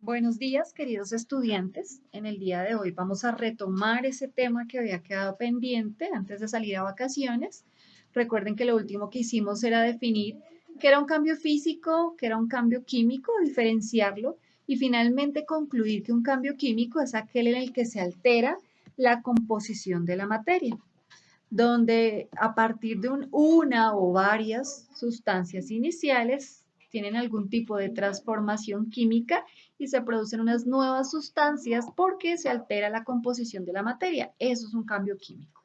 Buenos días, queridos estudiantes. En el día de hoy vamos a retomar ese tema que había quedado pendiente antes de salir a vacaciones. Recuerden que lo último que hicimos era definir qué era un cambio físico, qué era un cambio químico, diferenciarlo y finalmente concluir que un cambio químico es aquel en el que se altera la composición de la materia, donde a partir de una o varias sustancias iniciales tienen algún tipo de transformación química y se producen unas nuevas sustancias porque se altera la composición de la materia. Eso es un cambio químico.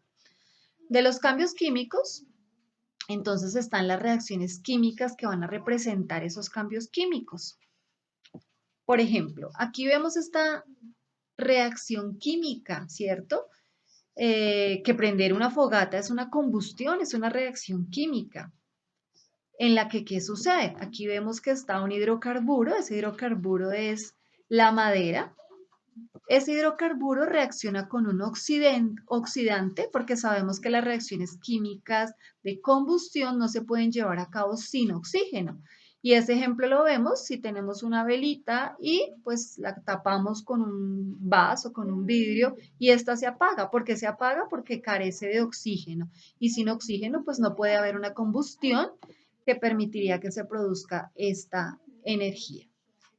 De los cambios químicos, entonces están las reacciones químicas que van a representar esos cambios químicos. Por ejemplo, aquí vemos esta reacción química, ¿cierto? Que prender una fogata es una combustión, es una reacción química en la que, ¿qué sucede? Aquí vemos que está un hidrocarburo, ese hidrocarburo es la madera. Ese hidrocarburo reacciona con un oxidante porque sabemos que las reacciones químicas de combustión no se pueden llevar a cabo sin oxígeno. Y ese ejemplo lo vemos si tenemos una velita y pues la tapamos con un vaso, con un vidrio y esta se apaga. ¿Por qué se apaga? Porque carece de oxígeno. Y sin oxígeno pues no puede haber una combustión que permitiría que se produzca esta energía.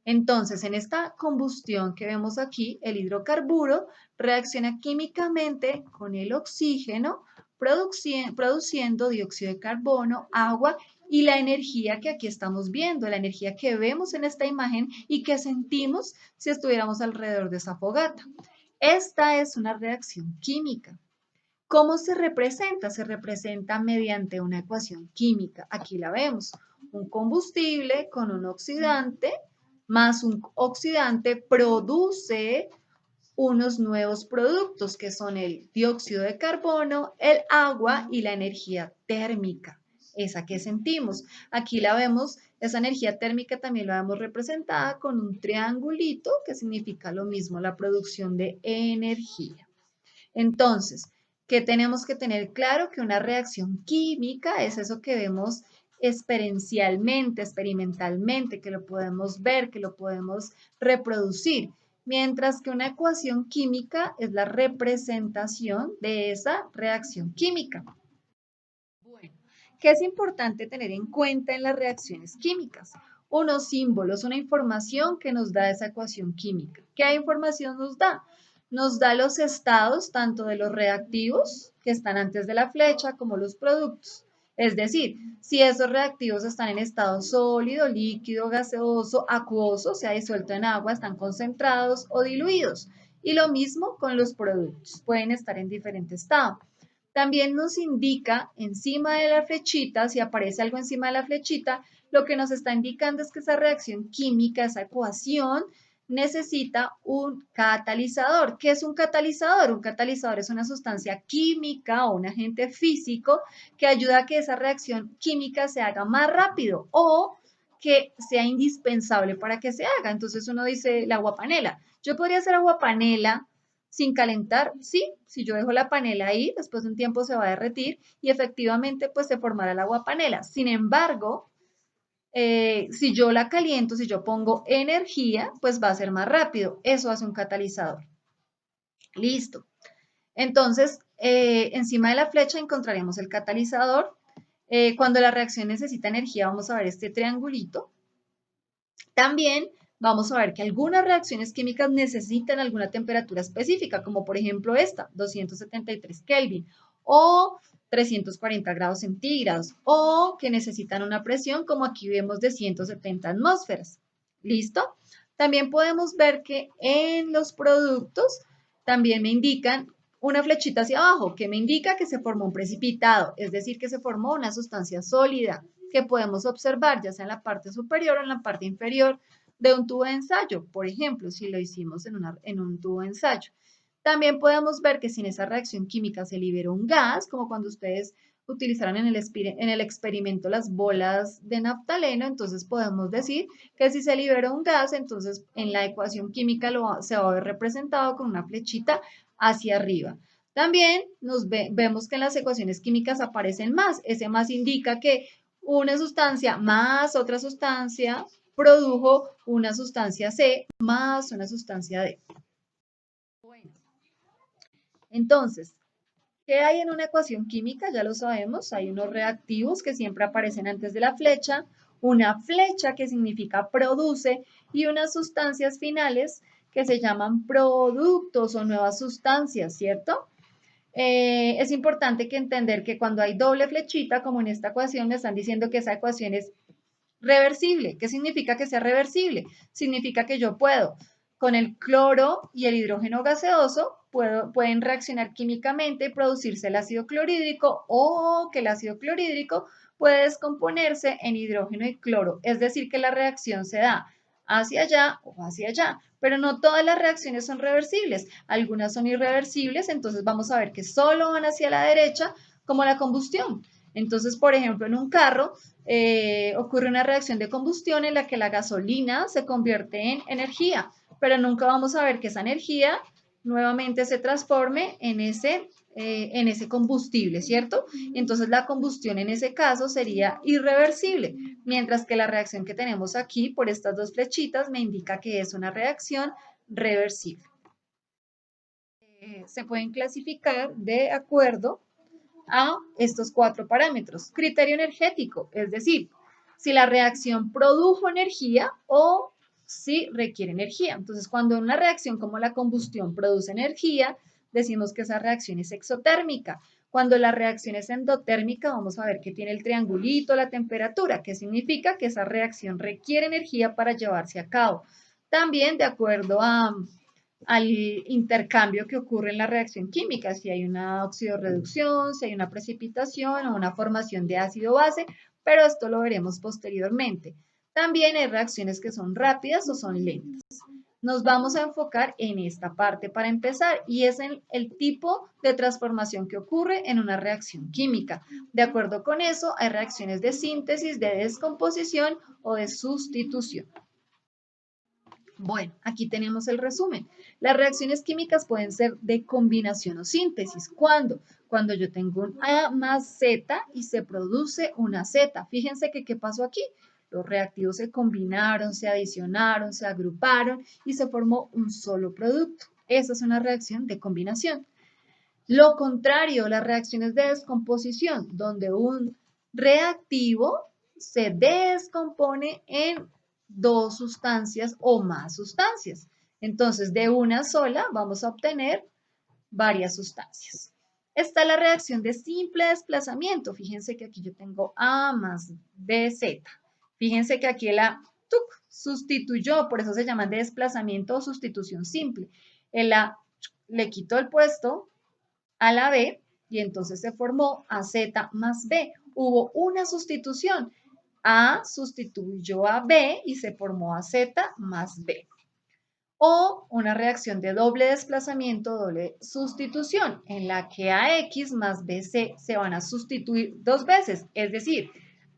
Entonces, en esta combustión que vemos aquí, el hidrocarburo reacciona químicamente con el oxígeno, produciendo dióxido de carbono, agua y la energía que aquí estamos viendo, la energía que vemos en esta imagen y que sentimos si estuviéramos alrededor de esa fogata. Esta es una reacción química. ¿Cómo se representa? Se representa mediante una ecuación química. Aquí la vemos. Un combustible con un oxidante más un oxidante produce unos nuevos productos que son el dióxido de carbono, el agua y la energía térmica, esa que sentimos. Aquí la vemos, esa energía térmica también la vemos representada con un triangulito que significa lo mismo, la producción de energía. Entonces, ¿qué tenemos que tener claro? Que una reacción química es eso que vemos experiencialmente, experimentalmente, que lo podemos ver, que lo podemos reproducir, mientras que una ecuación química es la representación de esa reacción química. Bueno, ¿qué es importante tener en cuenta en las reacciones químicas? Unos símbolos, una información que nos da esa ecuación química. ¿Qué información nos da? Nos da los estados tanto de los reactivos que están antes de la flecha como los productos. Es decir, si esos reactivos están en estado sólido, líquido, gaseoso, acuoso, o sea, disuelto en agua, están concentrados o diluidos. Y lo mismo con los productos, pueden estar en diferente estado. También nos indica encima de la flechita, si aparece algo encima de la flechita, lo que nos está indicando es que esa reacción química, esa ecuación, necesita un catalizador. ¿Qué es un catalizador? Un catalizador es una sustancia química o un agente físico que ayuda a que esa reacción química se haga más rápido o que sea indispensable para que se haga. Entonces uno dice la agua panela. Yo podría hacer agua panela sin calentar, sí, si yo dejo la panela ahí, después de un tiempo se va a derretir y efectivamente pues se formará el agua panela. Sin embargo, si yo la caliento, si yo pongo energía, pues va a ser más rápido. Eso hace un catalizador. Listo. Entonces, encima de la flecha encontraremos el catalizador. Cuando la reacción necesita energía, vamos a ver este triangulito. También vamos a ver que algunas reacciones químicas necesitan alguna temperatura específica, como por ejemplo esta, 273 Kelvin, o 340 grados centígrados, o que necesitan una presión, como aquí vemos, de 170 atmósferas. ¿Listo? También podemos ver que en los productos también me indican una flechita hacia abajo, que me indica que se formó un precipitado, es decir, que se formó una sustancia sólida que podemos observar ya sea en la parte superior o en la parte inferior de un tubo de ensayo, por ejemplo, si lo hicimos en un tubo de ensayo. También podemos ver que sin esa reacción química se liberó un gas, como cuando ustedes utilizaron en el experimento las bolas de naftaleno, entonces podemos decir que si se liberó un gas, entonces en la ecuación química se va a ver representado con una flechita hacia arriba. También vemos que en las ecuaciones químicas aparecen más. Ese más indica que una sustancia más otra sustancia produjo una sustancia C más una sustancia D. Bueno, entonces, ¿qué hay en una ecuación química? Ya lo sabemos, hay unos reactivos que siempre aparecen antes de la flecha, una flecha que significa produce y unas sustancias finales que se llaman productos o nuevas sustancias, ¿cierto? Es importante que entender que cuando hay doble flechita, como en esta ecuación, me están diciendo que esa ecuación es reversible. ¿Qué significa que sea reversible? Significa que yo puedo, con el cloro y el hidrógeno gaseoso, pueden reaccionar químicamente y producirse el ácido clorhídrico o que el ácido clorhídrico puede descomponerse en hidrógeno y cloro. Es decir, que la reacción se da hacia allá o hacia allá. Pero no todas las reacciones son reversibles. Algunas son irreversibles, entonces vamos a ver que solo van hacia la derecha, como la combustión. Entonces, por ejemplo, en un carro ocurre una reacción de combustión en la que la gasolina se convierte en energía, pero nunca vamos a ver que esa energía nuevamente se transforme en ese combustible, ¿cierto? Entonces la combustión en ese caso sería irreversible, mientras que la reacción que tenemos aquí por estas dos flechitas me indica que es una reacción reversible. Se pueden clasificar de acuerdo a estos 4 parámetros. Criterio energético, es decir, si la reacción produjo energía o si requiere energía. Entonces, cuando una reacción como la combustión produce energía, decimos que esa reacción es exotérmica. Cuando la reacción es endotérmica, vamos a ver que tiene el triangulito, la temperatura, que significa que esa reacción requiere energía para llevarse a cabo. También de acuerdo al intercambio que ocurre en la reacción química, si hay una oxidorreducción, si hay una precipitación o una formación de ácido-base, pero esto lo veremos posteriormente. También hay reacciones que son rápidas o son lentas. Nos vamos a enfocar en esta parte para empezar y es en el tipo de transformación que ocurre en una reacción química. De acuerdo con eso, hay reacciones de síntesis, de descomposición o de sustitución. Bueno, aquí tenemos el resumen. Las reacciones químicas pueden ser de combinación o síntesis. ¿Cuándo? Cuando yo tengo un A más Z y se produce una Z. Fíjense que ¿qué pasó aquí? Los reactivos se combinaron, se adicionaron, se agruparon y se formó un solo producto. Esa es una reacción de combinación. Lo contrario, las reacciones de descomposición, donde un reactivo se descompone en dos sustancias o más sustancias. Entonces, de una sola vamos a obtener varias sustancias. Está la reacción de simple desplazamiento. Fíjense que aquí yo tengo A más BZ. Fíjense que aquí la sustituyó, por eso se llaman de desplazamiento o sustitución simple. El A le quitó el puesto a la B y entonces se formó AZ más B. Hubo una sustitución. A sustituyó a B y se formó AZ más B. O una reacción de doble desplazamiento, doble sustitución, en la que AX más BC se van a sustituir dos veces. Es decir,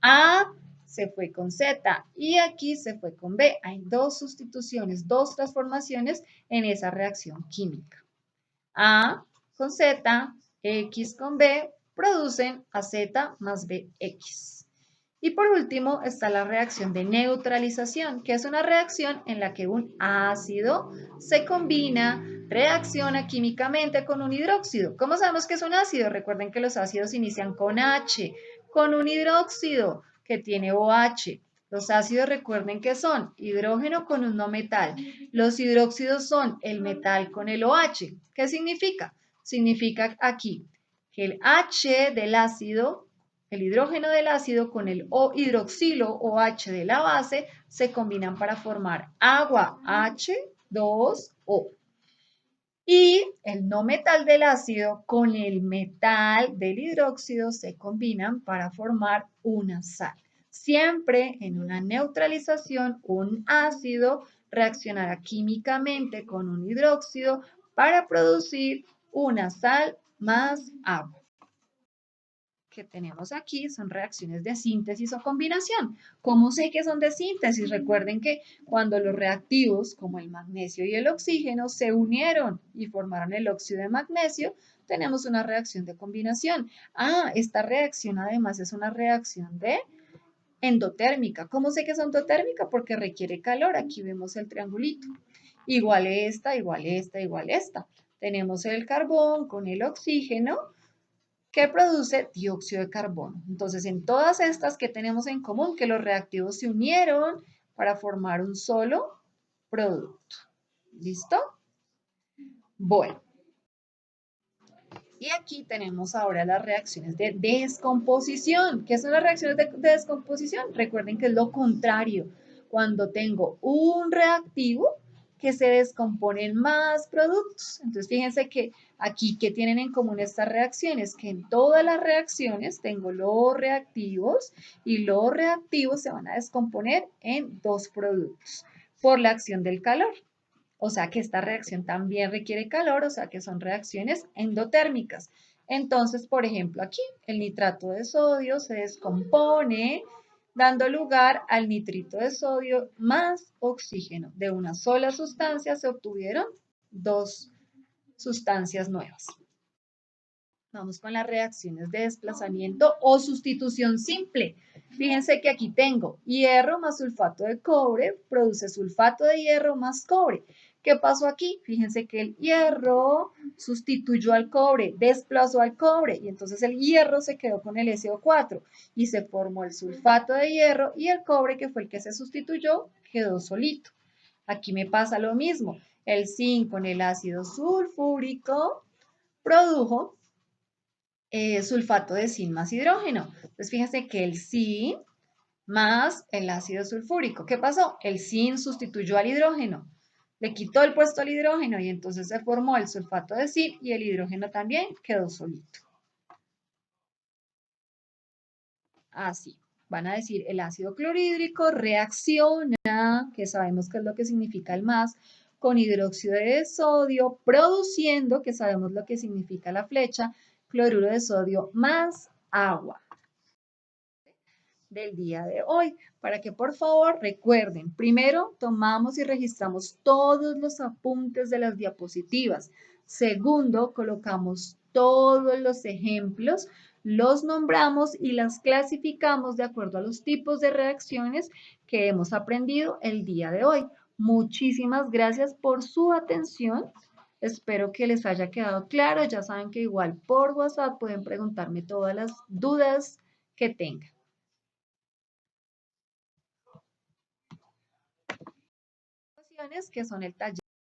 A se fue con Z y aquí se fue con B. Hay dos sustituciones, dos transformaciones en esa reacción química. A con Z, X con B, producen AZ más BX. Y por último está la reacción de neutralización, que es una reacción en la que un ácido se combina, reacciona químicamente con un hidróxido. ¿Cómo sabemos que es un ácido? Recuerden que los ácidos inician con H, con un hidróxido que tiene OH. Los ácidos recuerden que son hidrógeno con un no metal. Los hidróxidos son el metal con el OH. ¿Qué significa? Significa aquí que el H del ácido, el hidrógeno del ácido con el hidroxilo OH de la base se combinan para formar agua H2O. Y el no metal del ácido con el metal del hidróxido se combinan para formar una sal. Siempre en una neutralización, un ácido reaccionará químicamente con un hidróxido para producir una sal más agua. Que tenemos aquí son reacciones de síntesis o combinación. ¿Cómo sé que son de síntesis? Recuerden que cuando los reactivos, como el magnesio y el oxígeno, se unieron y formaron el óxido de magnesio, tenemos una reacción de combinación. Esta reacción además es una reacción de endotérmica. ¿Cómo sé que es endotérmica? Porque requiere calor. Aquí vemos el triangulito. Igual esta, igual esta, igual esta. Tenemos el carbón con el oxígeno que produce dióxido de carbono. Entonces, en todas estas que tenemos en común, que los reactivos se unieron para formar un solo producto. ¿Listo? Bueno, y aquí tenemos ahora las reacciones de descomposición. ¿Qué son las reacciones de descomposición? Recuerden que es lo contrario. Cuando tengo un reactivo que se descomponen más productos. Entonces, fíjense que aquí, ¿qué tienen en común estas reacciones? Que en todas las reacciones tengo los reactivos y los reactivos se van a descomponer en dos productos por la acción del calor. O sea que esta reacción también requiere calor, o sea que son reacciones endotérmicas. Entonces, por ejemplo, aquí el nitrato de sodio se descompone dando lugar al nitrito de sodio más oxígeno. De una sola sustancia se obtuvieron dos sustancias nuevas. Vamos con las reacciones de desplazamiento o sustitución simple. Fíjense que aquí tengo hierro más sulfato de cobre, produce sulfato de hierro más cobre. ¿Qué pasó aquí? Fíjense que el hierro sustituyó al cobre, desplazó al cobre y entonces el hierro se quedó con el SO4 y se formó el sulfato de hierro y el cobre, que fue el que se sustituyó, quedó solito. Aquí me pasa lo mismo. El zinc con el ácido sulfúrico produjo sulfato de zinc más hidrógeno. Entonces, fíjense que el zinc más el ácido sulfúrico. ¿Qué pasó? El zinc sustituyó al hidrógeno, le quitó el puesto al hidrógeno y entonces se formó el sulfato de zinc y el hidrógeno también quedó solito. Así. Van a decir el ácido clorhídrico reacciona, que sabemos qué es lo que significa el más, con hidróxido de sodio, produciendo, que sabemos lo que significa la flecha, cloruro de sodio más agua. Del día de hoy, para que por favor recuerden, primero tomamos y registramos todos los apuntes de las diapositivas. Segundo, colocamos todos los ejemplos, los nombramos y las clasificamos de acuerdo a los tipos de reacciones que hemos aprendido el día de hoy. Muchísimas gracias por su atención. Espero que les haya quedado claro. Ya saben que igual por WhatsApp pueden preguntarme todas las dudas que tengan. Que son el taller